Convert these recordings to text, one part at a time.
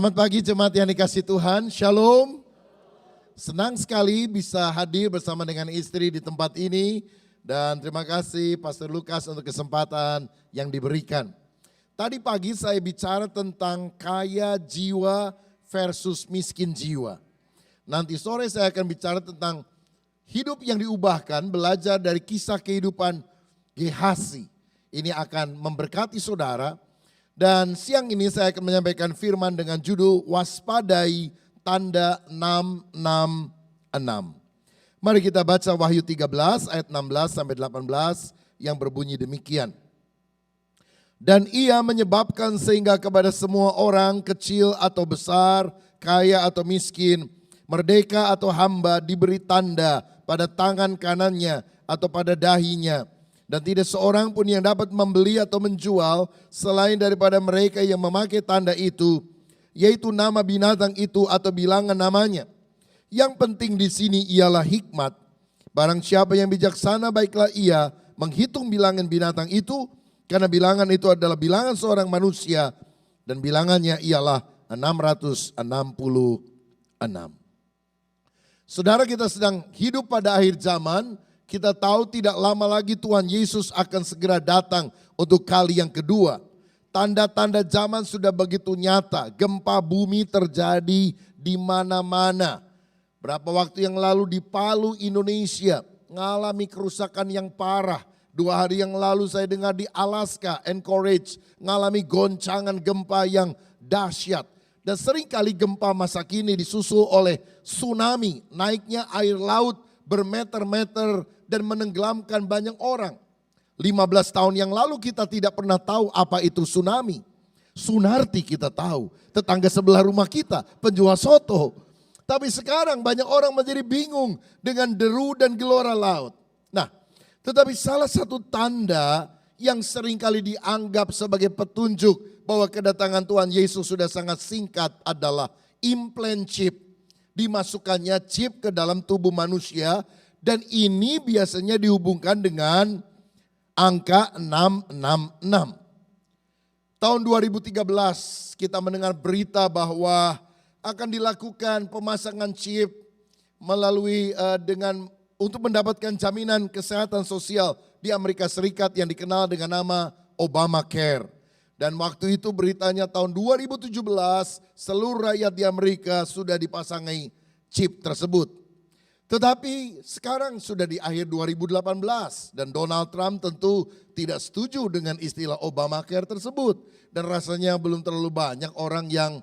Selamat pagi jemaat yang dikasih Tuhan, Shalom. Senang sekali bisa hadir bersama dengan istri di tempat ini. Dan terima kasih Pastor Lukas untuk kesempatan yang diberikan. Tadi pagi saya bicara tentang kaya jiwa versus miskin jiwa. Nanti sore saya akan bicara tentang hidup yang diubahkan, belajar dari kisah kehidupan Gehazi. Ini akan memberkati saudara. Dan siang ini saya akan menyampaikan firman dengan judul Waspadai Tanda 666. Mari kita baca Wahyu 13 ayat 16 sampai 18 yang berbunyi demikian. Dan ia menyebabkan sehingga kepada semua orang kecil atau besar, kaya atau miskin, merdeka atau hamba diberi tanda pada tangan kanannya atau pada dahinya. Dan tidak seorang pun yang dapat membeli atau menjual selain daripada mereka yang memakai tanda itu, yaitu nama binatang itu atau bilangan namanya. Yang penting di sini ialah hikmat. Barang siapa yang bijaksana baiklah ia menghitung bilangan binatang itu, karena bilangan itu adalah bilangan seorang manusia dan bilangannya ialah 666. Saudara, kita sedang hidup pada akhir zaman. Kita tahu tidak lama lagi Tuhan Yesus akan segera datang untuk kali yang kedua. Tanda-tanda zaman sudah begitu nyata. Gempa bumi terjadi di mana-mana. Berapa waktu yang lalu di Palu, Indonesia, mengalami kerusakan yang parah. 2 hari yang lalu saya dengar di Alaska, Anchorage, mengalami goncangan gempa yang dahsyat. Dan seringkali gempa masa kini disusul oleh tsunami, naiknya air laut bermeter-meter dan menenggelamkan banyak orang. 15 tahun yang lalu kita tidak pernah tahu apa itu tsunami. Sunarti kita tahu, tetangga sebelah rumah kita, penjual soto. Tapi sekarang banyak orang menjadi bingung dengan deru dan gelora laut. Nah, tetapi salah satu tanda yang seringkali dianggap sebagai petunjuk bahwa kedatangan Tuhan Yesus sudah sangat singkat adalah implant chip. Dimasukkannya chip ke dalam tubuh manusia. Dan ini biasanya dihubungkan dengan angka 666. Tahun 2013 kita mendengar berita bahwa akan dilakukan pemasangan chip melalui untuk mendapatkan jaminan kesehatan sosial di Amerika Serikat yang dikenal dengan nama Obamacare. Dan waktu itu beritanya tahun 2017 seluruh rakyat di Amerika sudah dipasangi chip tersebut. Tetapi sekarang sudah di akhir 2018 dan Donald Trump tentu tidak setuju dengan istilah Obamacare tersebut. Dan rasanya belum terlalu banyak orang yang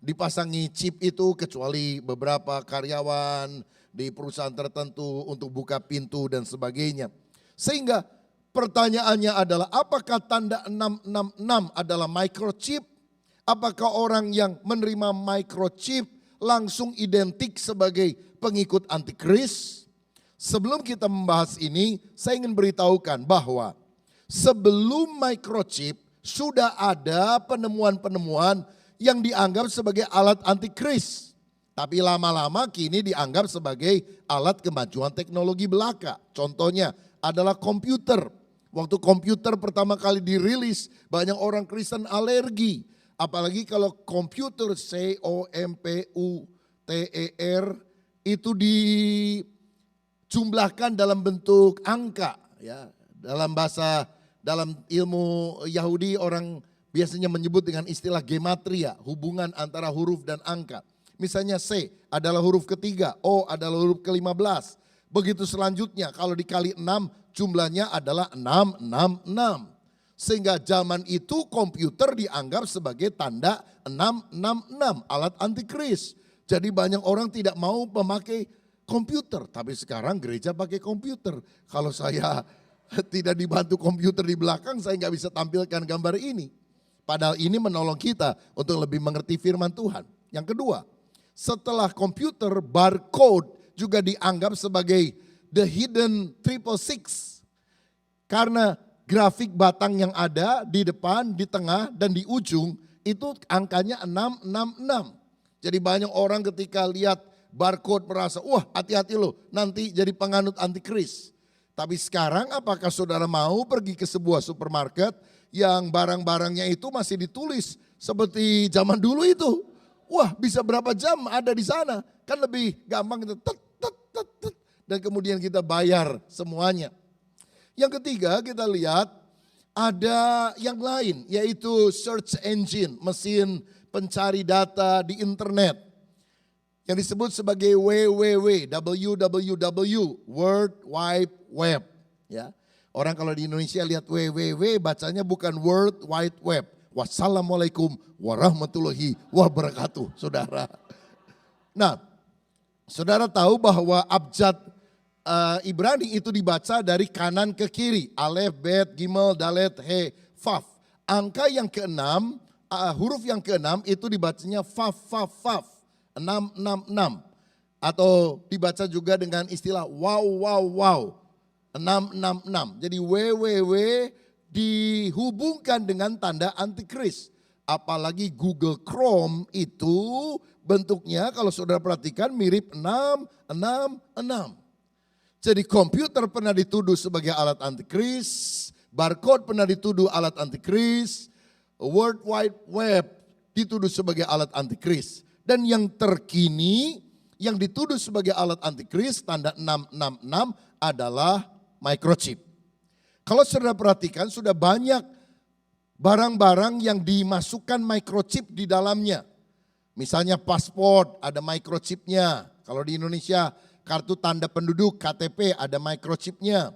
dipasangi chip itu kecuali beberapa karyawan di perusahaan tertentu untuk buka pintu dan sebagainya. Sehingga pertanyaannya adalah apakah tanda 666 adalah microchip? Apakah orang yang menerima microchip langsung identik sebagai pengikut antikris? Sebelum kita membahas ini, saya ingin beritahukan bahwa sebelum microchip sudah ada penemuan-penemuan yang dianggap sebagai alat antikris. Tapi lama-lama kini dianggap sebagai alat kemajuan teknologi belaka. Contohnya adalah komputer. Waktu komputer pertama kali dirilis, banyak orang Kristen alergi. Apalagi kalau komputer COMPUTER itu dijumlahkan dalam bentuk angka, ya. Dalam ilmu Yahudi orang biasanya menyebut dengan istilah gematria, hubungan antara huruf dan angka. Misalnya C adalah huruf ketiga, O adalah huruf ke-15. Begitu selanjutnya kalau dikali 6 jumlahnya adalah 666. Sehingga zaman itu komputer dianggap sebagai tanda 666, alat antikris. Jadi banyak orang tidak mau memakai komputer, tapi sekarang gereja pakai komputer. Kalau saya tidak dibantu komputer di belakang, saya nggak bisa tampilkan gambar ini. Padahal ini menolong kita untuk lebih mengerti firman Tuhan. Yang kedua, setelah komputer, barcode juga dianggap sebagai the hidden 666. Karena grafik batang yang ada di depan, di tengah, dan di ujung itu angkanya 666. Jadi banyak orang ketika lihat barcode merasa, wah hati-hati loh nanti jadi penganut antikris. Tapi sekarang apakah saudara mau pergi ke sebuah supermarket yang barang-barangnya itu masih ditulis seperti zaman dulu itu. wah bisa berapa jam ada di sana. Kan lebih gampang kita dan kemudian kita bayar semuanya. Yang ketiga kita lihat ada yang lain yaitu search engine, mesin pencari data di internet. Yang disebut sebagai www, World Wide Web. Ya. Orang kalau di Indonesia lihat www bacanya bukan World Wide Web. Wassalamualaikum warahmatullahi wabarakatuh, saudara. Nah, saudara tahu bahwa abjad Ibrani itu dibaca dari kanan ke kiri. Alef, Bet, Gimel, Dalet, He, Faf. Angka yang keenam, huruf yang keenam itu dibacanya Faf, Faf, Faf. 666. Atau dibaca juga dengan istilah wow, wow, wow. 666. Jadi www dihubungkan dengan tanda antikris. Apalagi Google Chrome itu bentuknya kalau saudara perhatikan mirip 666. Jadi komputer pernah dituduh sebagai alat antikris, barcode pernah dituduh alat antikris, World Wide Web dituduh sebagai alat antikris. Dan yang terkini yang dituduh sebagai alat antikris tanda 666 adalah microchip. Kalau saudara perhatikan sudah banyak barang-barang yang dimasukkan microchip di dalamnya. Misalnya paspor ada microchipnya. Kalau di Indonesia kartu tanda penduduk KTP ada microchipnya.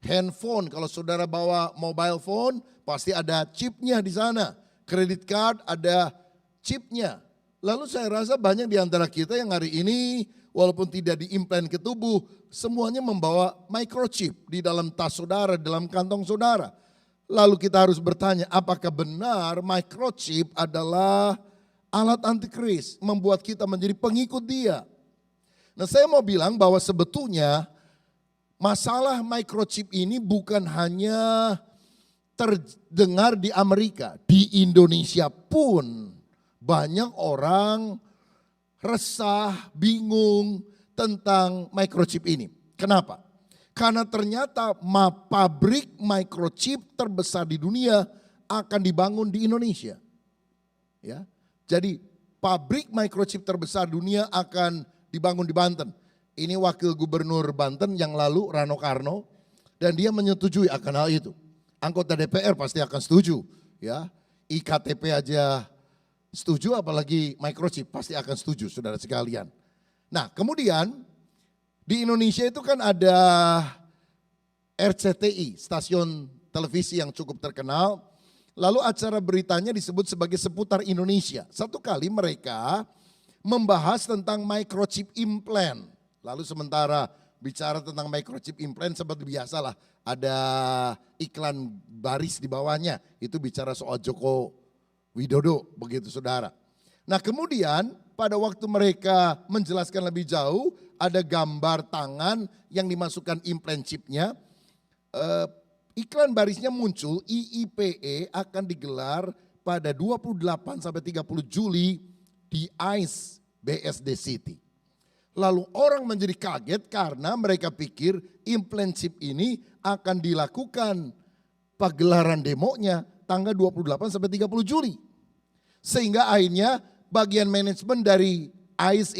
Handphone kalau saudara bawa mobile phone pasti ada chipnya di sana. Credit card ada chipnya. Lalu saya rasa banyak di antara kita yang hari ini walaupun tidak diimplant ke tubuh, semuanya membawa microchip di dalam tas saudara, dalam kantong saudara. Lalu kita harus bertanya, apakah benar microchip adalah alat antikris, membuat kita menjadi pengikut dia? Nah, saya mau bilang bahwa sebetulnya masalah microchip ini bukan hanya terdengar di Amerika, di Indonesia pun banyak orang resah, bingung tentang microchip ini. Kenapa? Karena ternyata pabrik microchip terbesar di dunia akan dibangun di Indonesia. Ya. Jadi pabrik microchip terbesar dunia akan dibangun di Banten. Ini wakil gubernur Banten yang lalu Rano Karno dan dia menyetujui akan hal itu. Anggota DPR pasti akan setuju, ya. IKTP aja setuju, apalagi microchip pasti akan setuju, saudara sekalian. Nah, kemudian di Indonesia itu kan ada RCTI, stasiun televisi yang cukup terkenal. Lalu acara beritanya disebut sebagai Seputar Indonesia. Satu kali mereka membahas tentang microchip implant. Lalu sementara bicara tentang microchip implant seperti biasalah ada iklan baris di bawahnya. Itu bicara soal Joko Widodo, begitu saudara. Nah kemudian pada waktu mereka menjelaskan lebih jauh, ada gambar tangan yang dimasukkan implant chipnya. Iklan barisnya muncul, IIPE akan digelar pada 28 sampai 30 Juli di ICE BSD City. Lalu orang menjadi kaget karena mereka pikir implant chip ini akan dilakukan pagelaran demonya tanggal 28 sampai 30 Juli. Sehingga akhirnya bagian manajemen dari ICE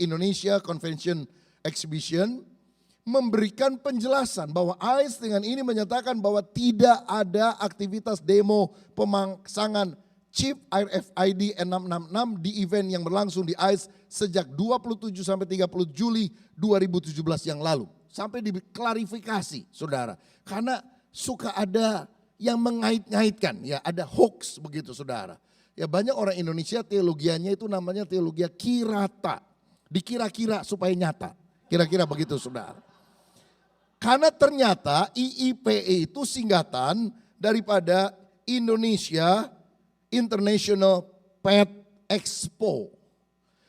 Indonesia Convention Exhibition memberikan penjelasan bahwa ICE dengan ini menyatakan bahwa tidak ada aktivitas demo pemasangan chip RFID N666 di event yang berlangsung di ICE sejak 27 sampai 30 Juli 2017 yang lalu. Sampai diklarifikasi saudara, karena suka ada yang mengait-ngaitkan, ya ada hoax begitu saudara. Ya banyak orang Indonesia teologianya itu namanya teologi kirata. Dikira-kira supaya nyata. Kira-kira begitu saudara. Karena ternyata IIPE itu singkatan daripada Indonesia International Pet Expo.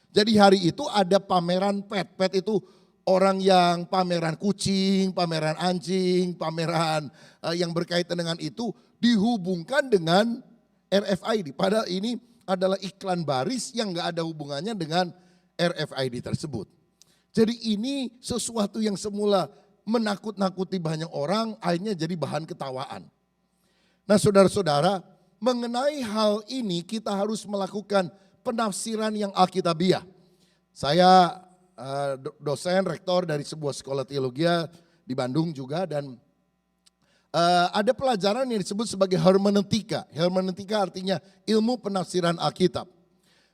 Jadi hari itu ada pameran pet. Pet itu orang yang pameran kucing, pameran anjing, pameran yang berkaitan dengan itu dihubungkan dengan RFID. Padahal ini adalah iklan baris yang gak ada hubungannya dengan RFID tersebut. Jadi ini sesuatu yang semula menakut-nakuti banyak orang akhirnya jadi bahan ketawaan. Nah saudara-saudara, mengenai hal ini kita harus melakukan penafsiran yang alkitabiah. Saya dosen, rektor dari sebuah sekolah teologi di Bandung juga, dan ada pelajaran yang disebut sebagai hermeneutika. Hermeneutika artinya ilmu penafsiran Alkitab.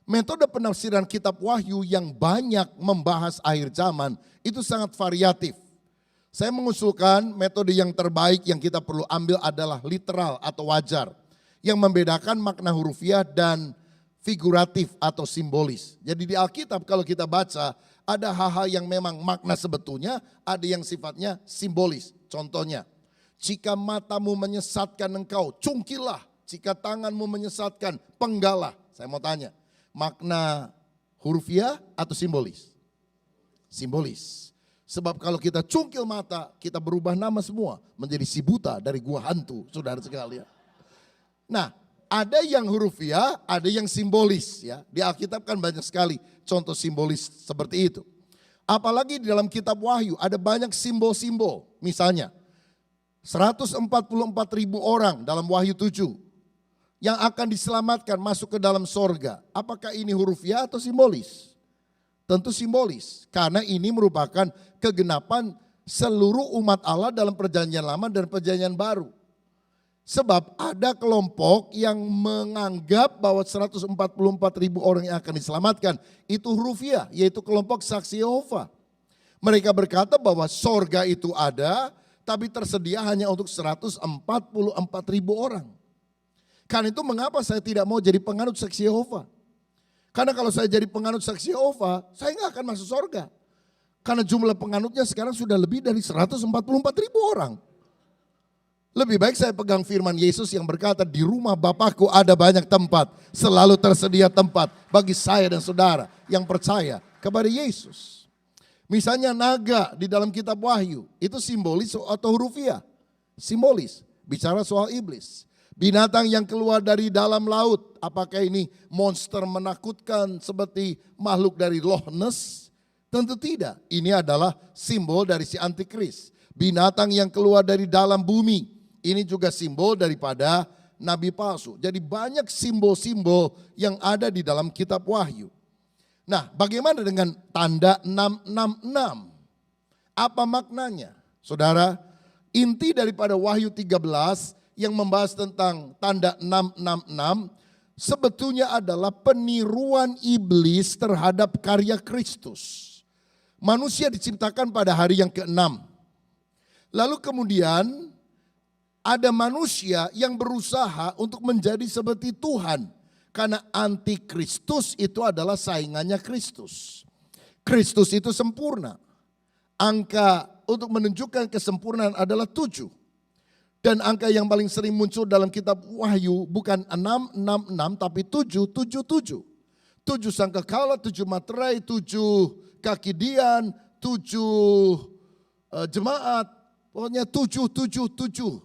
Metode penafsiran kitab Wahyu yang banyak membahas akhir zaman itu sangat variatif. Saya mengusulkan metode yang terbaik yang kita perlu ambil adalah literal atau wajar, yang membedakan makna hurufiah dan figuratif atau simbolis. Jadi di Alkitab kalau kita baca ada hal-hal yang memang makna sebetulnya, ada yang sifatnya simbolis. Contohnya, jika matamu menyesatkan engkau, cungkilah. Jika tanganmu menyesatkan, penggalah. Saya mau tanya, makna hurufiah atau simbolis? Simbolis. Sebab kalau kita cungkil mata, kita berubah nama semua menjadi si buta dari gua hantu, saudara sekalian. Nah, ada yang hurufiah, ada yang simbolis ya. Di Alkitab kan banyak sekali contoh simbolis seperti itu. Apalagi di dalam kitab Wahyu ada banyak simbol-simbol. Misalnya 144.000 orang dalam Wahyu 7 yang akan diselamatkan masuk ke dalam sorga. Apakah ini hurufiah atau simbolis? Tentu simbolis, karena ini merupakan kegenapan seluruh umat Allah dalam perjanjian lama dan perjanjian baru. Sebab ada kelompok yang menganggap bahwa 144.000 orang yang akan diselamatkan itu hurufiah, yaitu kelompok saksi Yehova. Mereka berkata bahwa sorga itu ada, tapi tersedia hanya untuk 144.000 orang. Karena itu mengapa saya tidak mau jadi penganut saksi Yehova? Karena kalau saya jadi penganut saksi Yehova, saya nggak akan masuk sorga. Karena jumlah penganutnya sekarang sudah lebih dari 144.000 orang. Lebih baik saya pegang firman Yesus yang berkata, di rumah Bapakku ada banyak tempat, selalu tersedia tempat bagi saya dan saudara yang percaya kepada Yesus. Misalnya naga di dalam kitab Wahyu, itu simbolis atau hurufiah? Simbolis, bicara soal iblis. Binatang yang keluar dari dalam laut, apakah ini monster menakutkan seperti makhluk dari Loch Ness? Tentu tidak, ini adalah simbol dari si antikris. Binatang yang keluar dari dalam bumi, ini juga simbol daripada nabi palsu. Jadi banyak simbol-simbol yang ada di dalam kitab Wahyu. Nah, bagaimana dengan tanda 666? Apa maknanya? Saudara, inti daripada Wahyu 13 yang membahas tentang tanda 666 sebetulnya adalah peniruan iblis terhadap karya Kristus. Manusia diciptakan pada hari yang ke-6. Lalu kemudian ada manusia yang berusaha untuk menjadi seperti Tuhan. Karena antikristus itu adalah saingannya Kristus. Kristus itu sempurna. Angka untuk menunjukkan kesempurnaan adalah 7. Dan angka yang paling sering muncul dalam kitab Wahyu bukan 666 tapi 777. 7 sangkakala, 7 materai, 7 kaki dian, 7 jemaat. Pokoknya 777.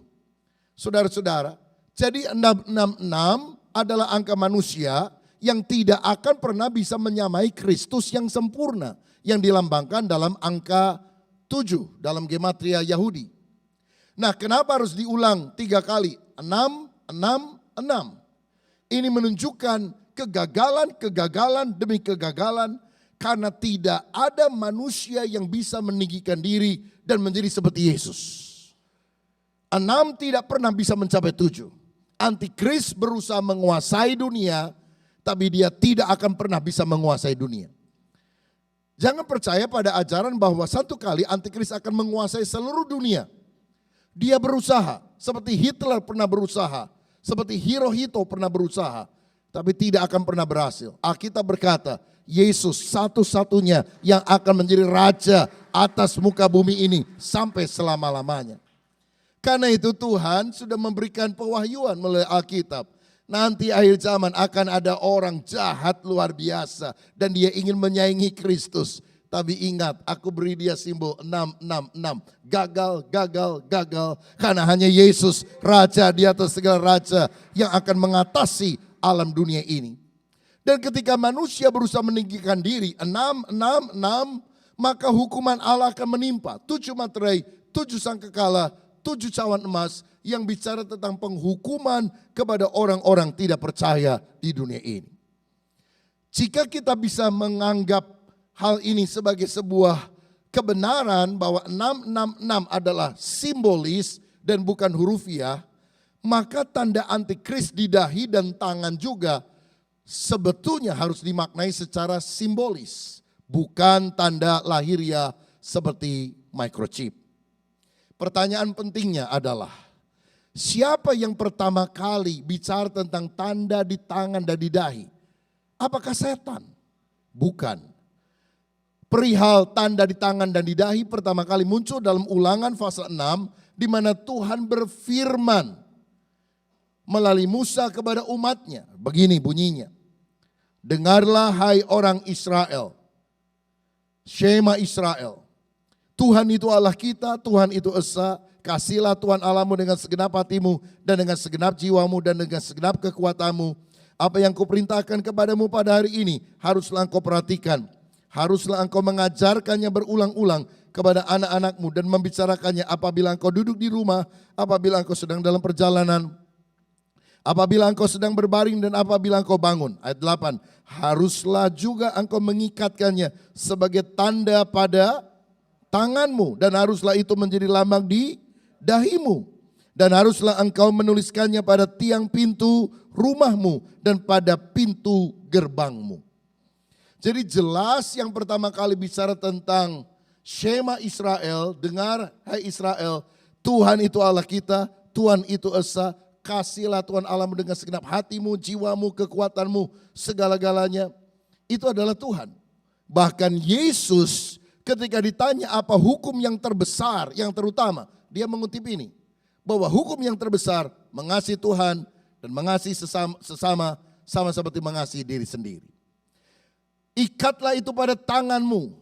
Saudara-saudara, jadi 666 adalah angka manusia yang tidak akan pernah bisa menyamai Kristus yang sempurna. Yang dilambangkan dalam angka 7 dalam gematria Yahudi. Nah, kenapa harus diulang 3 kali? 6, 6, 6. Ini menunjukkan kegagalan demi kegagalan. Karena tidak ada manusia yang bisa meninggikan diri dan menjadi seperti Yesus. 6 tidak pernah bisa mencapai 7. Antikris berusaha menguasai dunia, tapi dia tidak akan pernah bisa menguasai dunia. Jangan percaya pada ajaran bahwa satu kali antikris akan menguasai seluruh dunia. Dia berusaha, seperti Hitler pernah berusaha, seperti Hirohito pernah berusaha, tapi tidak akan pernah berhasil. Alkitab berkata, Yesus satu-satunya yang akan menjadi raja atas muka bumi ini sampai selama-lamanya. Karena itu Tuhan sudah memberikan pewahyuan melalui Alkitab. Nanti akhir zaman akan ada orang jahat luar biasa dan dia ingin menyaingi Kristus. Tapi ingat, aku beri dia simbol 666. Gagal, gagal, gagal. Karena hanya Yesus, Raja di atas segala raja yang akan mengatasi alam dunia ini. Dan ketika manusia berusaha meninggikan diri, 666, maka hukuman Allah akan menimpa. 7 materai, 7 sangkakala, 7 cawan emas yang bicara tentang penghukuman kepada orang-orang tidak percaya di dunia ini. Jika kita bisa menganggap hal ini sebagai sebuah kebenaran bahwa 666 adalah simbolis dan bukan hurufiah, maka tanda antikris di dahi dan tangan juga sebetulnya harus dimaknai secara simbolis, bukan tanda lahiriah seperti microchip. Pertanyaan pentingnya adalah, siapa yang pertama kali bicara tentang tanda di tangan dan di dahi? Apakah setan? Bukan. Perihal tanda di tangan dan di dahi pertama kali muncul dalam Ulangan pasal 6, di mana Tuhan berfirman melalui Musa kepada umatnya. Begini bunyinya, dengarlah hai orang Israel, Shema Israel, Tuhan itu Allah kita, Tuhan itu Esa. Kasihlah Tuhan Allahmu dengan segenap hatimu dan dengan segenap jiwamu dan dengan segenap kekuatanmu. Apa yang kuperintahkan kepadamu pada hari ini haruslah engkau perhatikan. Haruslah engkau mengajarkannya berulang-ulang kepada anak-anakmu dan membicarakannya apabila engkau duduk di rumah, apabila engkau sedang dalam perjalanan, apabila engkau sedang berbaring dan apabila engkau bangun. Ayat 8, haruslah juga engkau mengikatkannya sebagai tanda pada tanganmu dan haruslah itu menjadi lambang di dahimu. Dan haruslah engkau menuliskannya pada tiang pintu rumahmu dan pada pintu gerbangmu. Jadi jelas yang pertama kali bicara tentang Shema Israel, dengar hai Israel, Tuhan itu Allah kita, Tuhan itu Esa, kasihlah Tuhan Allahmu dengan segenap hatimu, jiwamu, kekuatanmu, segala-galanya. Itu adalah Tuhan. Bahkan Yesus ketika ditanya apa hukum yang terbesar, yang terutama, dia mengutip ini. Bahwa hukum yang terbesar mengasihi Tuhan dan mengasihi sesama sama seperti mengasihi diri sendiri. Ikatlah itu pada tanganmu,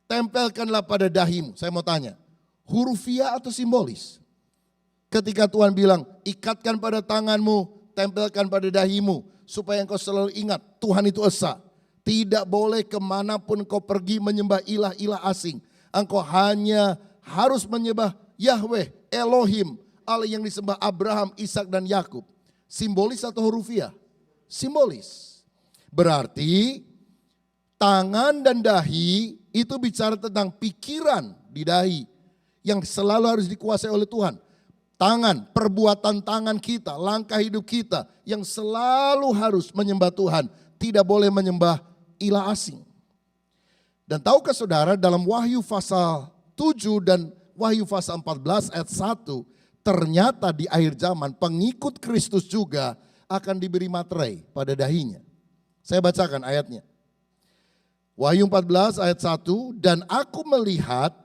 tempelkanlah pada dahimu. Saya mau tanya, hurufiah atau simbolis? Ketika Tuhan bilang, ikatkan pada tanganmu, tempelkan pada dahimu, supaya engkau selalu ingat, Tuhan itu Esa. Tidak boleh kemanapun kau pergi menyembah ilah-ilah asing. Engkau hanya harus menyembah Yahweh, Elohim, Allah yang disembah Abraham, Ishak dan Yakub. Simbolis atau hurufiah? Simbolis. Berarti tangan dan dahi itu bicara tentang pikiran di dahi yang selalu harus dikuasai oleh Tuhan. Tangan, perbuatan tangan kita, langkah hidup kita yang selalu harus menyembah Tuhan. Tidak boleh menyembah ilah asing. Dan tahukah saudara dalam Wahyu pasal 7 dan Wahyu pasal 14 ayat 1, ternyata di akhir zaman pengikut Kristus juga akan diberi materai pada dahinya. Saya bacakan ayatnya. Wahyu 14 ayat 1, dan aku melihat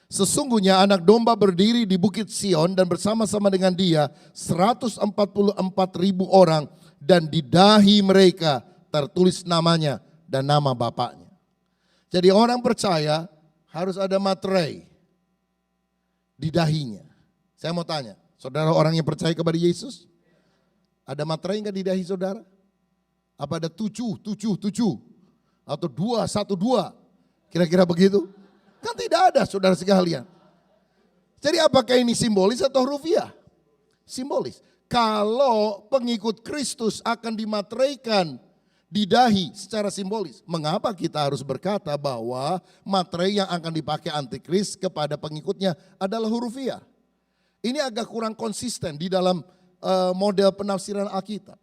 sesungguhnya anak domba berdiri di bukit Sion dan bersama-sama dengan dia 144.000 orang dan di dahi mereka tertulis namanya dan nama bapaknya. Jadi orang percaya harus ada materai di dahinya. Saya mau tanya, saudara orang yang percaya kepada Yesus, ada materai enggak di dahi saudara? Apa ada 7 atau 2, 1, 2? Kira-kira begitu? Kan tidak ada saudara sekalian. Jadi apakah ini simbolis atau hurufiah? Simbolis. Kalau pengikut Kristus akan dimateraikan di dahi secara simbolis, mengapa kita harus berkata bahwa materai yang akan dipakai antikris kepada pengikutnya adalah hurufiah? Ini agak kurang konsisten di dalam model penafsiran Alkitab.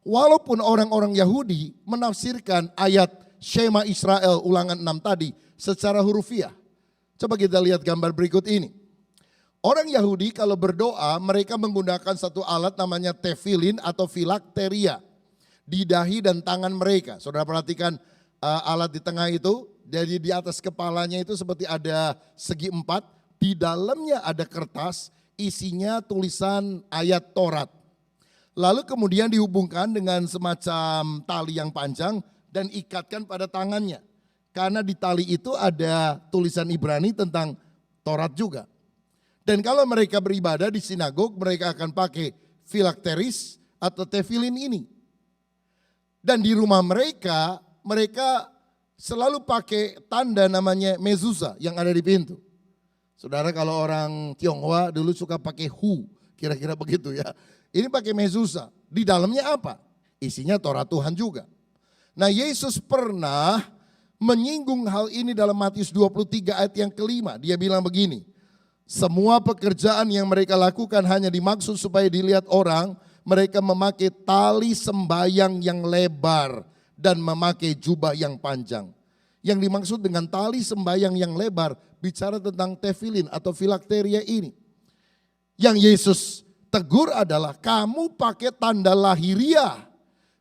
Walaupun orang-orang Yahudi menafsirkan ayat Shema Israel Ulangan 6 tadi secara hurufiah. Coba kita lihat gambar berikut ini. Orang Yahudi kalau berdoa mereka menggunakan satu alat namanya tefilin atau filakteria di dahi dan tangan mereka. Saudara perhatikan alat di tengah itu, jadi di atas kepalanya itu seperti ada segi 4, di dalamnya ada kertas isinya tulisan ayat Taurat. Lalu kemudian dihubungkan dengan semacam tali yang panjang dan ikatkan pada tangannya. Karena di tali itu ada tulisan Ibrani tentang Taurat juga. Dan kalau mereka beribadah di sinagog, mereka akan pakai filakteris atau tefilin ini. Dan di rumah mereka, mereka selalu pakai tanda namanya mezuzah yang ada di pintu. Saudara kalau orang Tionghoa dulu suka pakai hu, kira-kira begitu ya. Ini pakai mezuzah. Di dalamnya apa? Isinya Taurat Tuhan juga. Nah, Yesus pernah menyinggung hal ini dalam Matius 23 ayat yang kelima. Dia bilang begini, semua pekerjaan yang mereka lakukan hanya dimaksud supaya dilihat orang. Mereka memakai tali sembayang yang lebar dan memakai jubah yang panjang. Yang dimaksud dengan tali sembayang yang lebar bicara tentang tefilin atau filakteria ini. Yang Yesus tegur adalah kamu pakai tanda lahiriah,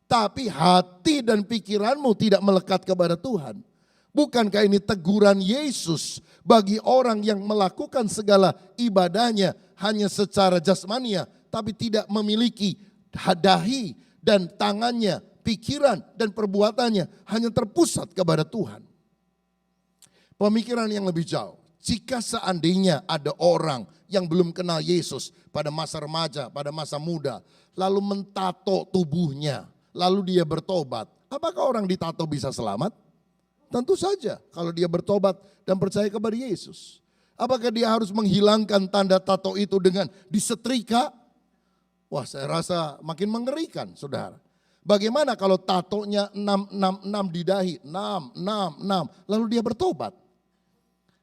tapi hati dan pikiranmu tidak melekat kepada Tuhan. Bukankah ini teguran Yesus bagi orang yang melakukan segala ibadahnya hanya secara jasmania, tapi tidak memiliki dahi dan tangannya, pikiran dan perbuatannya hanya terpusat kepada Tuhan. Pemikiran yang lebih jauh, jika seandainya ada orang yang belum kenal Yesus pada masa remaja, pada masa muda, lalu mentato tubuhnya, lalu dia bertobat, apakah orang ditato bisa selamat? Tentu saja kalau dia bertobat dan percaya kepada Yesus. Apakah dia harus menghilangkan tanda tato itu dengan disetrika? Wah, saya rasa makin mengerikan, saudara. Bagaimana kalau tatonya 666 di dahi, 666, lalu dia bertobat?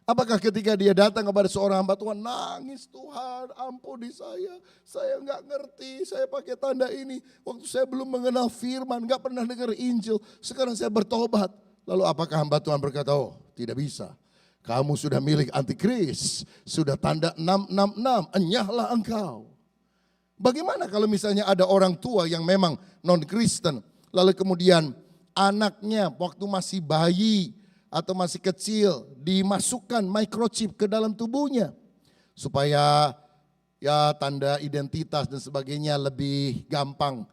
Apakah ketika dia datang kepada seorang hamba Tuhan, nangis, Tuhan ampuni saya nggak ngerti, saya pakai tanda ini. Waktu saya belum mengenal firman, nggak pernah dengar Injil, sekarang saya bertobat. Lalu apakah hamba Tuhan berkata, oh tidak bisa. Kamu sudah milik antikris, sudah tanda 666, enyahlah engkau. Bagaimana kalau misalnya ada orang tua yang memang non-Kristen, lalu kemudian anaknya waktu masih bayi atau masih kecil dimasukkan microchip ke dalam tubuhnya. Supaya ya tanda identitas dan sebagainya lebih gampang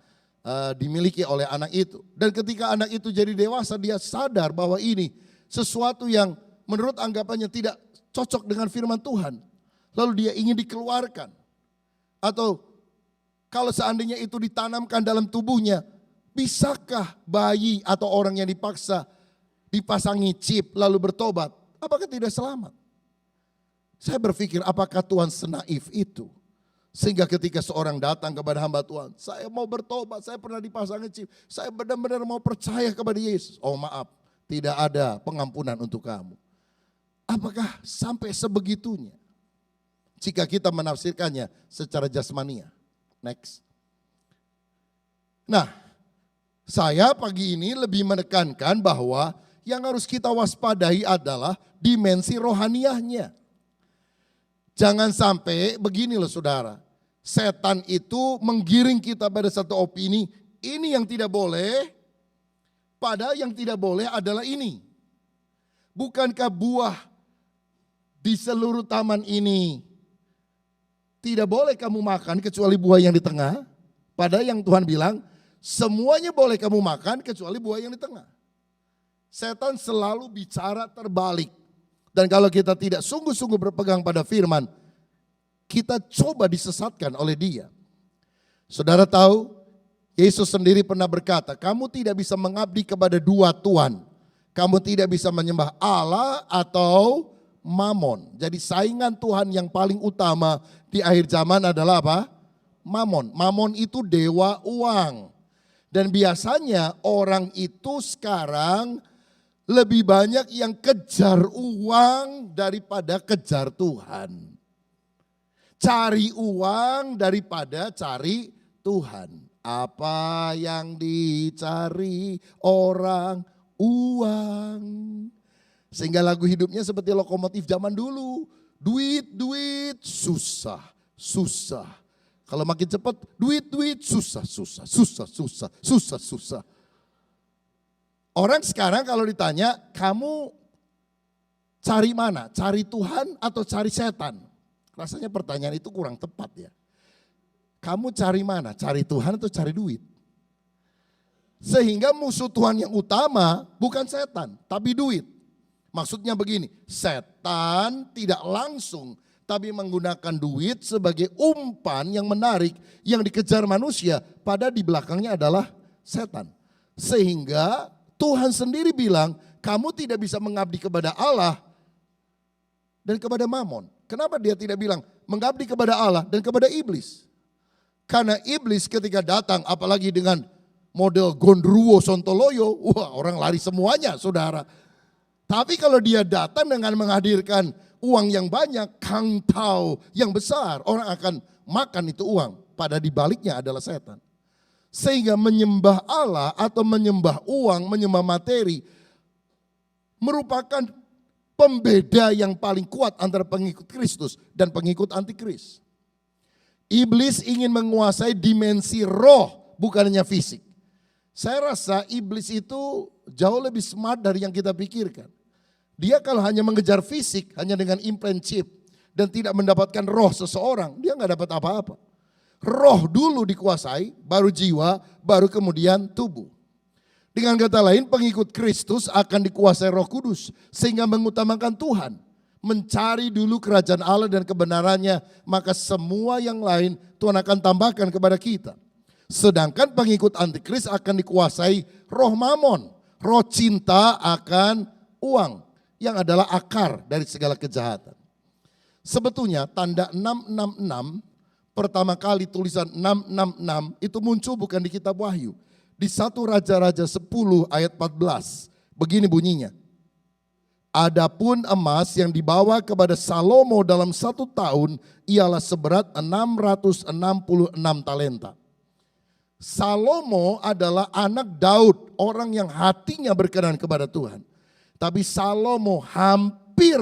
dimiliki oleh anak itu. Dan ketika anak itu jadi dewasa, dia sadar bahwa ini sesuatu yang menurut anggapannya tidak cocok dengan firman Tuhan. Lalu dia ingin dikeluarkan. Atau kalau seandainya itu ditanamkan dalam tubuhnya, bisakah bayi atau orang yang dipaksa dipasangi chip lalu bertobat? Apakah tidak selamat? Saya berpikir apakah Tuhan senaif itu? Sehingga ketika seorang datang kepada hamba Tuhan, saya mau bertobat, saya pernah dipasang chip, saya benar-benar mau percaya kepada Yesus. Oh maaf, tidak ada pengampunan untuk kamu. Apakah sampai sebegitunya? Jika kita menafsirkannya secara jasmania. Next. Nah, saya pagi ini lebih menekankan bahwa yang harus kita waspadai adalah dimensi rohaniahnya. Jangan sampai begini loh saudara. Setan itu menggiring kita pada satu opini, ini yang tidak boleh, padahal yang tidak boleh adalah ini. Bukankah buah di seluruh taman ini tidak boleh kamu makan kecuali buah yang di tengah? Padahal yang Tuhan bilang, semuanya boleh kamu makan kecuali buah yang di tengah. Setan selalu bicara terbalik. Dan kalau kita tidak sungguh-sungguh berpegang pada firman, kita coba disesatkan oleh dia. Saudara tahu, Yesus sendiri pernah berkata, kamu tidak bisa mengabdi kepada dua Tuhan. Kamu tidak bisa menyembah Allah atau Mamon. Jadi saingan Tuhan yang paling utama di akhir zaman adalah apa? Mamon. Mamon itu dewa uang. Dan biasanya orang itu sekarang lebih banyak yang kejar uang daripada kejar Tuhan. Cari uang daripada cari Tuhan. Apa yang dicari orang? Uang. Sehingga lagu hidupnya seperti lokomotif zaman dulu. Duit, duit, susah, susah. Kalau makin cepat, duit, duit, susah, susah, susah, susah, susah, susah. Orang sekarang kalau ditanya, kamu cari mana? Cari Tuhan atau cari setan? Rasanya pertanyaan itu kurang tepat ya. Kamu cari mana? Cari Tuhan atau cari duit? Sehingga musuh Tuhan yang utama bukan setan, tapi duit. Maksudnya begini, setan tidak langsung tapi menggunakan duit sebagai umpan yang menarik yang dikejar manusia, padahal di belakangnya adalah setan. Sehingga Tuhan sendiri bilang, kamu tidak bisa mengabdi kepada Allah dan kepada Mamon. Kenapa dia tidak bilang mengabdi kepada Allah dan kepada iblis? Karena iblis ketika datang apalagi dengan model Gondruwo Sontoloyo, wah orang lari semuanya saudara. Tapi kalau dia datang dengan menghadirkan uang yang banyak, kangtau yang besar, orang akan makan itu uang. Pada di baliknya adalah setan. Sehingga menyembah Allah atau menyembah uang, menyembah materi, merupakan pembeda yang paling kuat antara pengikut Kristus dan pengikut antikris. Iblis ingin menguasai dimensi roh, bukan hanya fisik. Saya rasa iblis itu jauh lebih smart dari yang kita pikirkan. Dia kalau hanya mengejar fisik, hanya dengan implant chip, dan tidak mendapatkan roh seseorang, dia nggak dapat apa-apa. Roh dulu dikuasai, baru jiwa, baru kemudian tubuh. Dengan kata lain, pengikut Kristus akan dikuasai Roh Kudus sehingga mengutamakan Tuhan. Mencari dulu kerajaan Allah dan kebenarannya, maka semua yang lain Tuhan akan tambahkan kepada kita. Sedangkan pengikut antikris akan dikuasai roh mamon, roh cinta akan uang yang adalah akar dari segala kejahatan. Sebetulnya tanda 666, pertama kali tulisan 666 itu muncul bukan di kitab Wahyu. Di 1 Raja-Raja 10 ayat 14, begini bunyinya. Adapun emas yang dibawa kepada Salomo dalam 1 tahun ialah seberat 666 talenta. Salomo adalah anak Daud, orang yang hatinya berkenan kepada Tuhan. Tapi Salomo hampir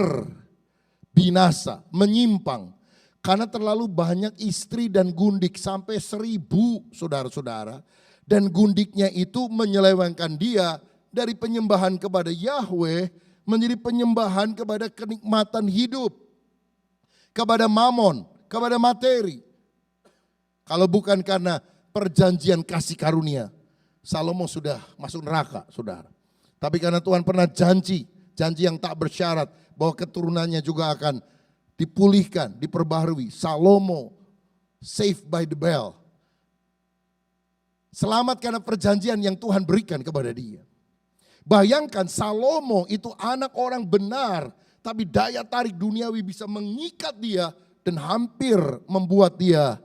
binasa, menyimpang. Karena terlalu banyak istri dan gundik, sampai 1000 saudara-saudara. Dan gundiknya itu menyelewengkan dia dari penyembahan kepada Yahweh menjadi penyembahan kepada kenikmatan hidup, kepada mamon, kepada materi. Kalau bukan karena perjanjian kasih karunia, Salomo sudah masuk neraka, saudara. Tapi karena Tuhan pernah janji yang tak bersyarat bahwa keturunannya juga akan dipulihkan, diperbaharui. Salomo saved by the bell. Selamat karena perjanjian yang Tuhan berikan kepada dia. Bayangkan Salomo itu anak orang benar, tapi daya tarik duniawi bisa mengikat dia dan hampir membuat dia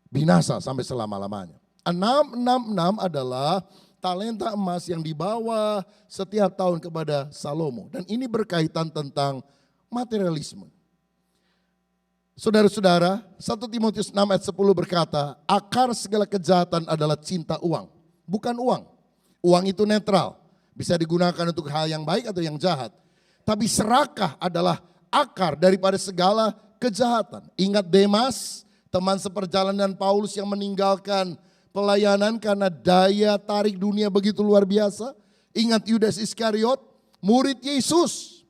binasa sampai selama-lamanya. 666 adalah talenta emas yang dibawa setiap tahun kepada Salomo. Dan ini berkaitan tentang materialisme. Saudara-saudara, 1 Timotius 6 ayat 10 berkata, akar segala kejahatan adalah cinta uang. Bukan uang. Uang itu netral. Bisa digunakan untuk hal yang baik atau yang jahat. Tapi serakah adalah akar daripada segala kejahatan. Ingat Demas, teman seperjalanan Paulus yang meninggalkan pelayanan karena daya tarik dunia begitu luar biasa. Ingat Yudas Iskariot, murid Yesus.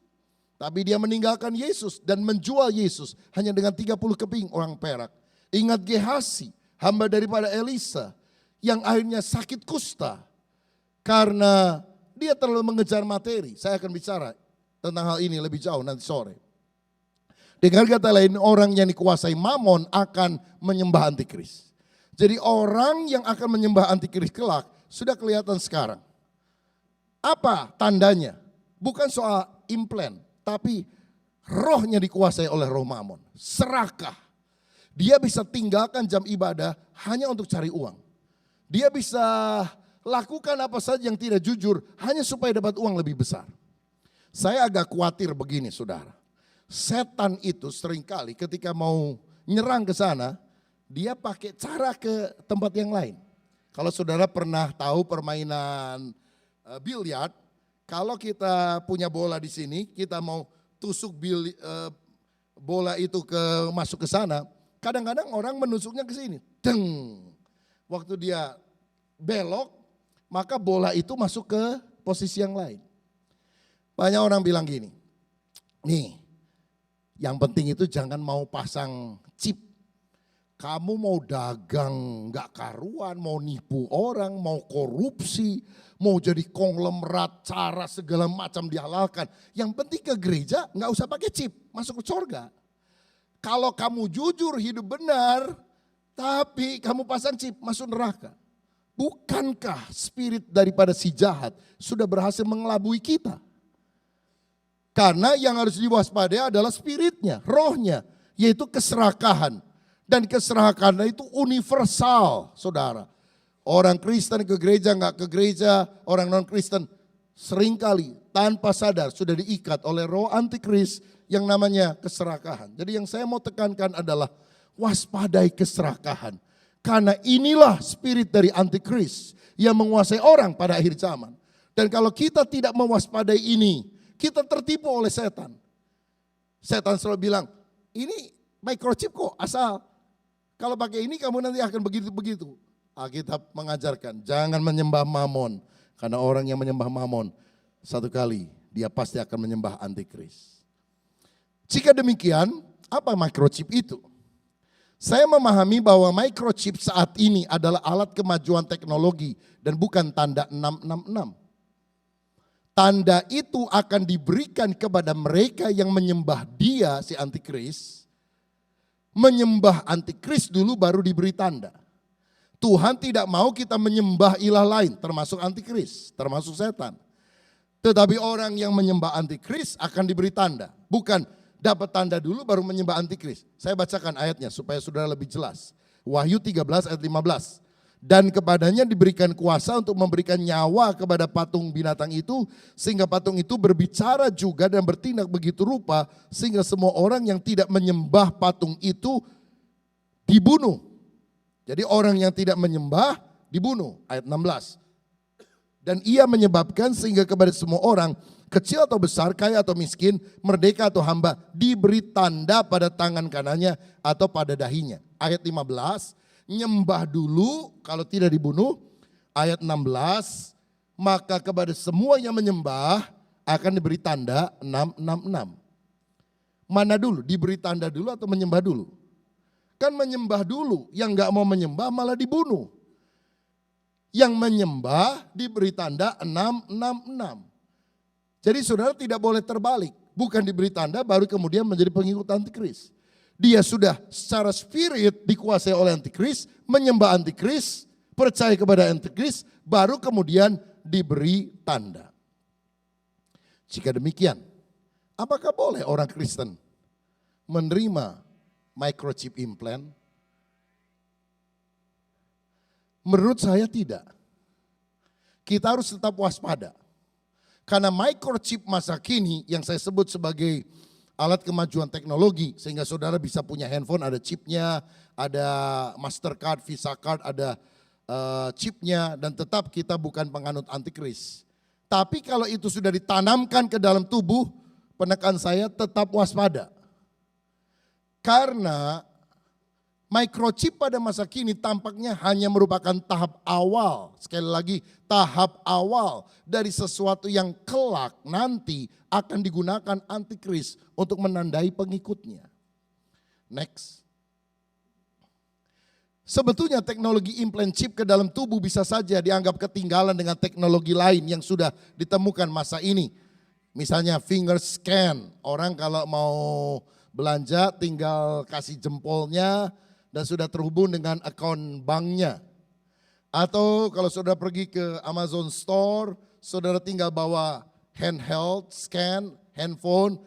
Tapi dia meninggalkan Yesus dan menjual Yesus hanya dengan 30 keping orang perak. Ingat Gehasi, hamba daripada Elisa, yang akhirnya sakit kusta karena dia terlalu mengejar materi. Saya akan bicara tentang hal ini lebih jauh nanti sore. Dengan kata lain, orang yang dikuasai mamon akan menyembah antikris. Jadi orang yang akan menyembah antikris kelak sudah kelihatan sekarang. Apa tandanya? Bukan soal implant. Tapi rohnya dikuasai oleh roh mamon. Serakah. Dia bisa tinggalkan jam ibadah hanya untuk cari uang. Dia bisa lakukan apa saja yang tidak jujur hanya supaya dapat uang lebih besar. Saya agak khawatir begini saudara. Setan itu seringkali ketika mau nyerang ke sana, dia pakai cara ke tempat yang lain. Kalau saudara pernah tahu permainan biliar, kalau kita punya bola di sini, kita mau tusuk bola itu masuk ke sana, kadang-kadang orang menusuknya ke sini. Deng. Waktu dia belok, maka bola itu masuk ke posisi yang lain. Banyak orang bilang gini, nih yang penting itu jangan mau pasang chip. Kamu mau dagang gak karuan, mau nipu orang, mau korupsi, mau jadi konglomerat, cara segala macam dihalalkan. Yang penting ke gereja gak usah pakai chip, masuk ke surga. Kalau kamu jujur hidup benar, tapi kamu pasang chip, masuk neraka. Bukankah spirit daripada si jahat sudah berhasil mengelabui kita? Karena yang harus diwaspadai adalah spiritnya, rohnya, yaitu keserakahan. Dan keserakahan itu universal, saudara. Orang Kristen ke gereja, nggak ke gereja, orang non-Kristen seringkali tanpa sadar sudah diikat oleh roh antikris yang namanya keserakahan. Jadi yang saya mau tekankan adalah waspadai keserakahan. Karena inilah spirit dari antikris yang menguasai orang pada akhir zaman. Dan kalau kita tidak mewaspadai ini, kita tertipu oleh setan. Setan selalu bilang, ini microchip kok, asal kalau pakai ini kamu nanti akan begitu-begitu. Alkitab mengajarkan, jangan menyembah mamon. Karena orang yang menyembah mamon, satu kali dia pasti akan menyembah antikris. Jika demikian, apa microchip itu? Saya memahami bahwa microchip saat ini adalah alat kemajuan teknologi dan bukan tanda 666. Tanda itu akan diberikan kepada mereka yang menyembah dia, si antikris. Menyembah antikris dulu baru diberi tanda. Tuhan tidak mau kita menyembah ilah lain, termasuk antikris, termasuk setan. Tetapi orang yang menyembah antikris akan diberi tanda. Bukan dapat tanda dulu baru menyembah antikris. Saya bacakan ayatnya supaya saudara lebih jelas. Wahyu 13 ayat 15. Dan kepadanya diberikan kuasa untuk memberikan nyawa kepada patung binatang itu. Sehingga patung itu berbicara juga dan bertindak begitu rupa. Sehingga semua orang yang tidak menyembah patung itu dibunuh. Jadi orang yang tidak menyembah dibunuh, ayat 16. Dan ia menyebabkan sehingga kepada semua orang, kecil atau besar, kaya atau miskin, merdeka atau hamba, diberi tanda pada tangan kanannya atau pada dahinya. Ayat 15, nyembah dulu kalau tidak dibunuh. Ayat 16, maka kepada semua yang menyembah akan diberi tanda 666. Mana dulu, diberi tanda dulu atau menyembah dulu? Kan menyembah dulu, yang gak mau menyembah malah dibunuh. Yang menyembah diberi tanda 666. Jadi saudara tidak boleh terbalik. Bukan diberi tanda baru kemudian menjadi pengikut antikris. Dia sudah secara spirit dikuasai oleh antikris, menyembah antikris, percaya kepada antikris, baru kemudian diberi tanda. Jika demikian, apakah boleh orang Kristen menerima microchip implant? Menurut saya tidak. Kita harus tetap waspada. Karena microchip masa kini yang saya sebut sebagai alat kemajuan teknologi. Sehingga saudara bisa punya handphone, ada chipnya, ada Mastercard, Visa Card, ada chipnya. Dan tetap kita bukan penganut antikris. Tapi kalau itu sudah ditanamkan ke dalam tubuh, penekan saya tetap waspada. Karena microchip pada masa kini tampaknya hanya merupakan tahap awal. Sekali lagi, tahap awal dari sesuatu yang kelak nanti akan digunakan antikris untuk menandai pengikutnya. Next. Sebetulnya teknologi implant chip ke dalam tubuh bisa saja dianggap ketinggalan dengan teknologi lain yang sudah ditemukan masa ini. Misalnya finger scan, orang kalau mau belanja tinggal kasih jempolnya dan sudah terhubung dengan akun banknya. Atau kalau saudara pergi ke Amazon Store, saudara tinggal bawa handheld, scan, handphone,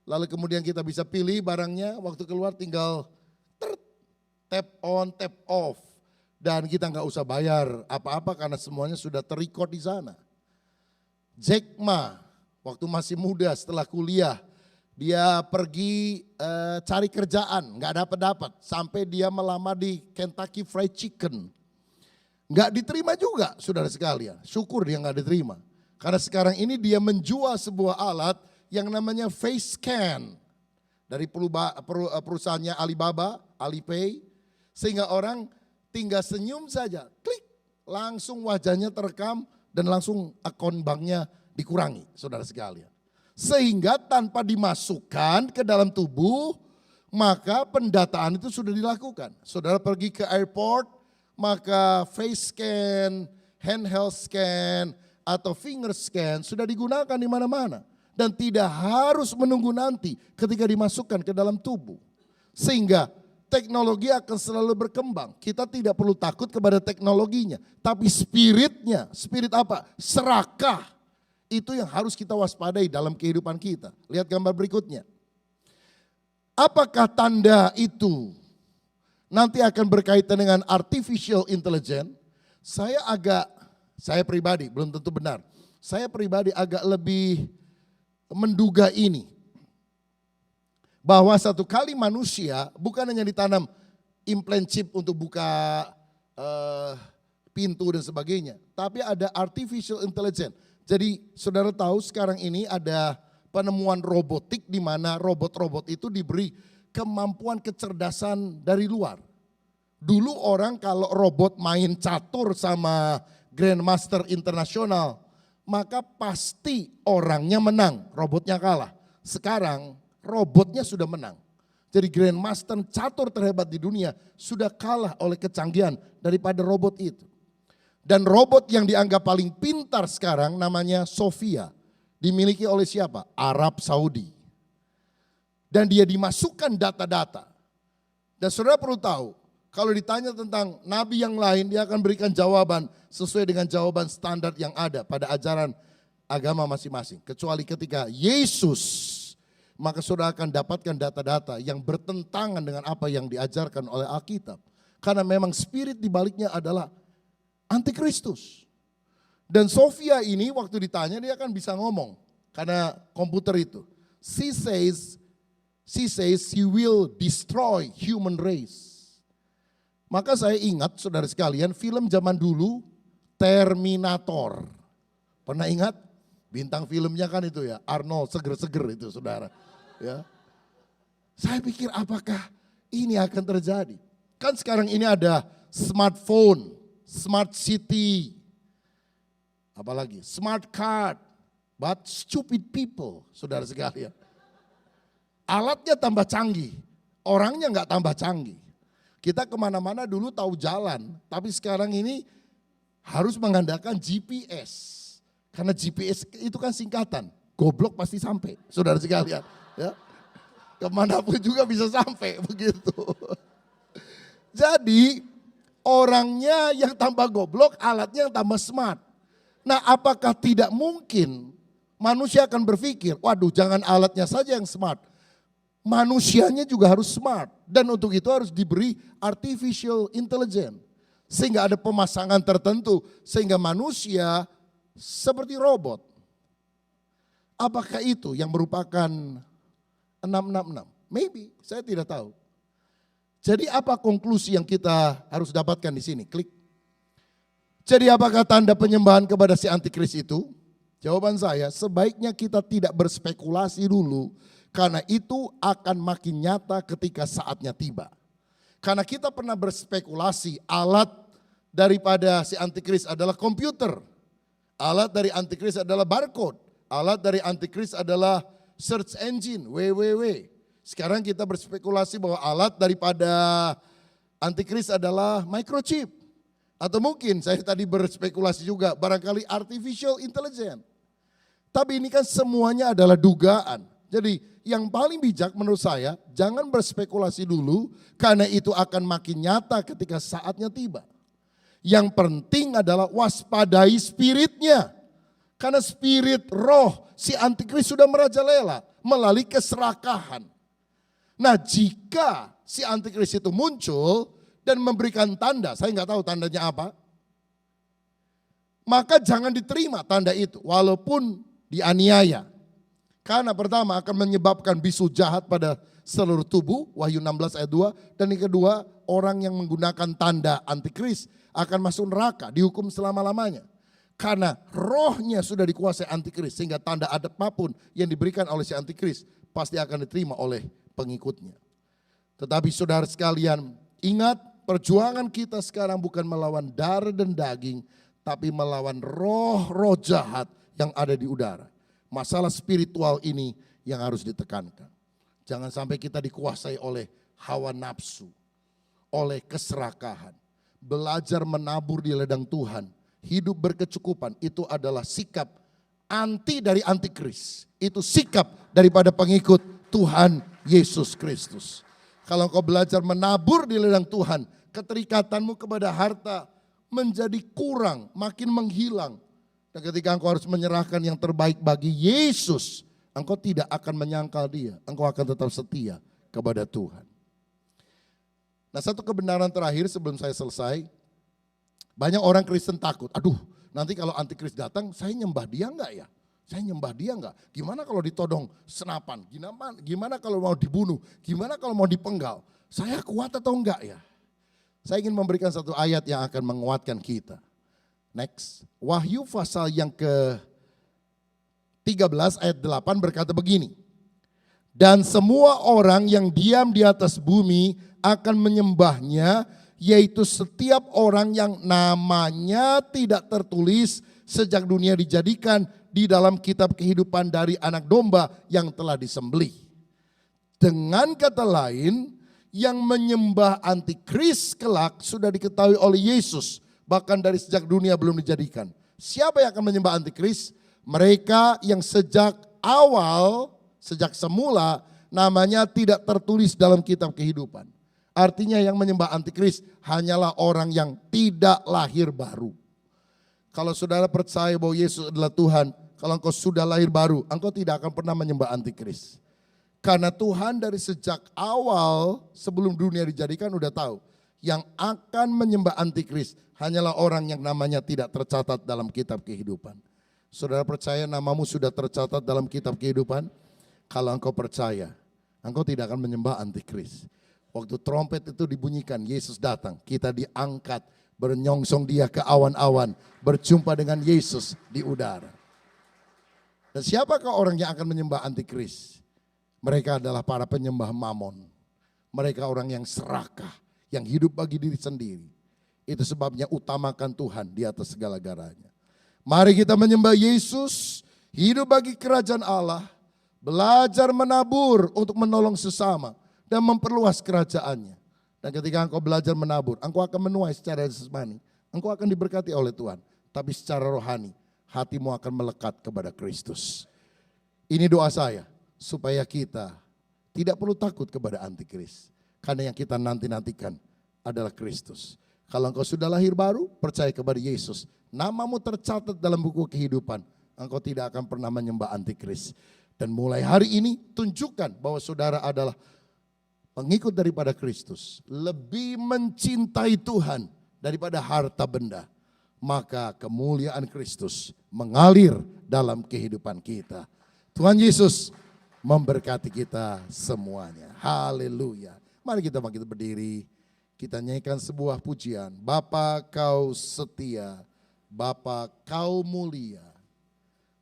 lalu kemudian kita bisa pilih barangnya, waktu keluar tinggal tap on, tap off. Dan kita nggak usah bayar apa-apa karena semuanya sudah terrecord di sana. Jack Ma, waktu masih muda setelah kuliah, dia pergi cari kerjaan, nggak dapat sampai dia melamar di Kentucky Fried Chicken. Nggak diterima juga, saudara sekalian. Syukur dia nggak diterima. Karena sekarang ini dia menjual sebuah alat yang namanya face scan dari perusahaannya Alibaba, Alipay, sehingga orang tinggal senyum saja, klik, langsung wajahnya terekam dan langsung akun banknya dikurangi, saudara sekalian. Sehingga tanpa dimasukkan ke dalam tubuh, maka pendataan itu sudah dilakukan. Saudara pergi ke airport, maka face scan, handheld scan, atau finger scan sudah digunakan di mana-mana. Dan tidak harus menunggu nanti ketika dimasukkan ke dalam tubuh. Sehingga teknologi akan selalu berkembang. Kita tidak perlu takut kepada teknologinya. Tapi spiritnya, spirit apa? Serakah. Itu yang harus kita waspadai dalam kehidupan kita. Lihat gambar berikutnya. Apakah tanda itu nanti akan berkaitan dengan artificial intelligence, saya pribadi belum tentu benar. Saya pribadi agak lebih menduga ini. Bahwa satu kali manusia bukan hanya ditanam implant chip untuk buka pintu dan sebagainya. Tapi ada artificial intelligence. Jadi saudara tahu sekarang ini ada penemuan robotik di mana robot-robot itu diberi kemampuan kecerdasan dari luar. Dulu orang kalau robot main catur sama Grandmaster internasional, maka pasti orangnya menang, robotnya kalah. Sekarang robotnya sudah menang. Jadi Grandmaster catur terhebat di dunia sudah kalah oleh kecanggihan daripada robot itu. Dan robot yang dianggap paling pintar sekarang namanya Sophia. Dimiliki oleh siapa? Arab Saudi. Dan dia dimasukkan data-data. Dan saudara perlu tahu, kalau ditanya tentang nabi yang lain, dia akan berikan jawaban sesuai dengan jawaban standar yang ada pada ajaran agama masing-masing. Kecuali ketika Yesus, maka saudara akan dapatkan data-data yang bertentangan dengan apa yang diajarkan oleh Alkitab. Karena memang spirit di baliknya adalah antikristus. Dan Sophia ini waktu ditanya dia akan bisa ngomong. Karena komputer itu. She says he will destroy human race. Maka saya ingat saudara sekalian film zaman dulu Terminator. Pernah ingat? Bintang filmnya kan itu ya Arnold seger-seger itu saudara. Ya. Saya pikir apakah ini akan terjadi? Kan sekarang ini ada smartphone, smart city, apalagi smart card, but stupid people saudara sekalian. Alatnya tambah canggih, orangnya nggak tambah canggih. Kita kemana-mana dulu tahu jalan, tapi sekarang ini harus mengandalkan GPS. Karena GPS itu kan singkatan, goblok pasti sampai, saudara sekalian. Ya. Kemanapun juga bisa sampai begitu. Jadi orangnya yang tambah goblok, alatnya yang tambah smart. Nah apakah tidak mungkin manusia akan berpikir, waduh jangan alatnya saja yang smart. Manusianya juga harus smart dan untuk itu harus diberi artificial intelligence. Sehingga ada pemasangan tertentu sehingga manusia seperti robot. Apakah itu yang merupakan 666? Maybe, saya tidak tahu. Jadi apa konklusi yang kita harus dapatkan di sini? Klik. Jadi apakah tanda penyembahan kepada si antikris itu? Jawaban saya, sebaiknya kita tidak berspekulasi dulu. Karena itu akan makin nyata ketika saatnya tiba. Karena kita pernah berspekulasi alat daripada si antikris adalah komputer. Alat dari antikris adalah barcode. Alat dari antikris adalah search engine, www. Sekarang kita berspekulasi bahwa alat daripada antikris adalah microchip. Atau mungkin saya tadi berspekulasi juga barangkali artificial intelligence. Tapi ini kan semuanya adalah dugaan. Jadi yang paling bijak menurut saya jangan berspekulasi dulu karena itu akan makin nyata ketika saatnya tiba. Yang penting adalah waspadai spiritnya. Karena spirit roh si antikris sudah merajalela melalui keserakahan. Nah jika si antikris itu muncul dan memberikan tanda, saya nggak tahu tandanya apa. Maka jangan diterima tanda itu walaupun dianiaya. Karena pertama akan menyebabkan bisu jahat pada seluruh tubuh, Wahyu 16 ayat 2. Dan yang kedua, orang yang menggunakan tanda antikris akan masuk neraka, dihukum selama-lamanya. Karena rohnya sudah dikuasai antikris, sehingga tanda apapun yang diberikan oleh si antikris pasti akan diterima oleh pengikutnya. Tetapi saudara sekalian, ingat perjuangan kita sekarang bukan melawan darah dan daging, tapi melawan roh-roh jahat yang ada di udara. Masalah spiritual ini yang harus ditekankan. Jangan sampai kita dikuasai oleh hawa nafsu, oleh keserakahan. Belajar menabur di ladang Tuhan, hidup berkecukupan itu adalah sikap anti dari antikris. Itu sikap daripada pengikut Tuhan Yesus Kristus. Kalau engkau belajar menabur di ladang Tuhan, keterikatanmu kepada harta menjadi kurang, makin menghilang. Dan ketika engkau harus menyerahkan yang terbaik bagi Yesus, engkau tidak akan menyangkal dia. Engkau akan tetap setia kepada Tuhan. Nah, satu kebenaran terakhir sebelum saya selesai. Banyak orang Kristen takut, aduh nanti kalau antikris datang saya nyembah dia enggak ya? Saya nyembah dia enggak? Gimana kalau ditodong senapan? Gimana kalau mau dibunuh? Gimana kalau mau dipenggal? Saya kuat atau enggak ya? Saya ingin memberikan satu ayat yang akan menguatkan kita. Next, Wahyu pasal yang ke-13 ayat 8 berkata begini. Dan semua orang yang diam di atas bumi akan menyembahnya, yaitu setiap orang yang namanya tidak tertulis sejak dunia dijadikan di dalam kitab kehidupan dari anak domba yang telah disembelih. Dengan kata lain, yang menyembah antikris kelak sudah diketahui oleh Yesus, bahkan dari sejak dunia belum dijadikan. Siapa yang akan menyembah antikris? Mereka yang sejak awal, sejak semula namanya tidak tertulis dalam kitab kehidupan. Artinya yang menyembah antikris hanyalah orang yang tidak lahir baru. Kalau saudara percaya bahwa Yesus adalah Tuhan, kalau engkau sudah lahir baru, engkau tidak akan pernah menyembah antikris. Karena Tuhan dari sejak awal sebelum dunia dijadikan udah tahu. Yang akan menyembah antikris hanyalah orang yang namanya tidak tercatat dalam kitab kehidupan. Saudara percaya namamu sudah tercatat dalam kitab kehidupan? Kalau engkau percaya, engkau tidak akan menyembah antikris. Waktu trompet itu dibunyikan, Yesus datang, kita diangkat, bernyongsong dia ke awan-awan, berjumpa dengan Yesus di udara. Dan siapakah orang yang akan menyembah antikris? Mereka adalah para penyembah mamon. Mereka orang yang serakah, yang hidup bagi diri sendiri. Itu sebabnya utamakan Tuhan di atas segala-galanya. Mari kita menyembah Yesus, hidup bagi kerajaan Allah, belajar menabur untuk menolong sesama dan memperluas kerajaannya. Dan ketika engkau belajar menabur, engkau akan menuai secara jasmani. Engkau akan diberkati oleh Tuhan. Tapi secara rohani, hatimu akan melekat kepada Kristus. Ini doa saya. Supaya kita tidak perlu takut kepada antikris. Karena yang kita nanti-nantikan adalah Kristus. Kalau engkau sudah lahir baru, percaya kepada Yesus. Namamu tercatat dalam buku kehidupan. Engkau tidak akan pernah menyembah antikris. Dan mulai hari ini tunjukkan bahwa saudara adalah pengikut daripada Kristus. Lebih mencintai Tuhan daripada harta benda. Maka kemuliaan Kristus mengalir dalam kehidupan kita. Tuhan Yesus memberkati kita semuanya. Haleluya. Mari kita bangkit berdiri. Kita nyanyikan sebuah pujian. Bapa kau setia, Bapa kau mulia.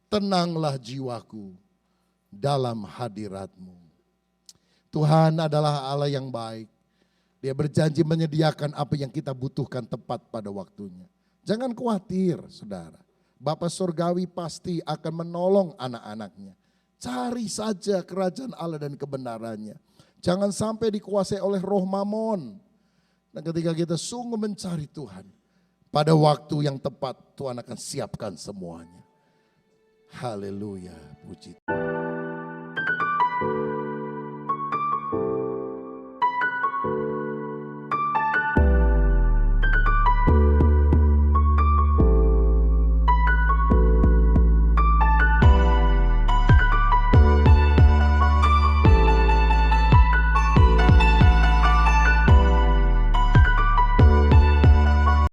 Tenanglah jiwaku dalam hadirat-Mu. Tuhan adalah Allah yang baik. Dia berjanji menyediakan apa yang kita butuhkan tepat pada waktunya. Jangan khawatir saudara. Bapa surgawi pasti akan menolong anak-anaknya. Cari saja kerajaan Allah dan kebenarannya. Jangan sampai dikuasai oleh roh mamon. Dan ketika kita sungguh mencari Tuhan, pada waktu yang tepat Tuhan akan siapkan semuanya. Haleluya, puji Tuhan.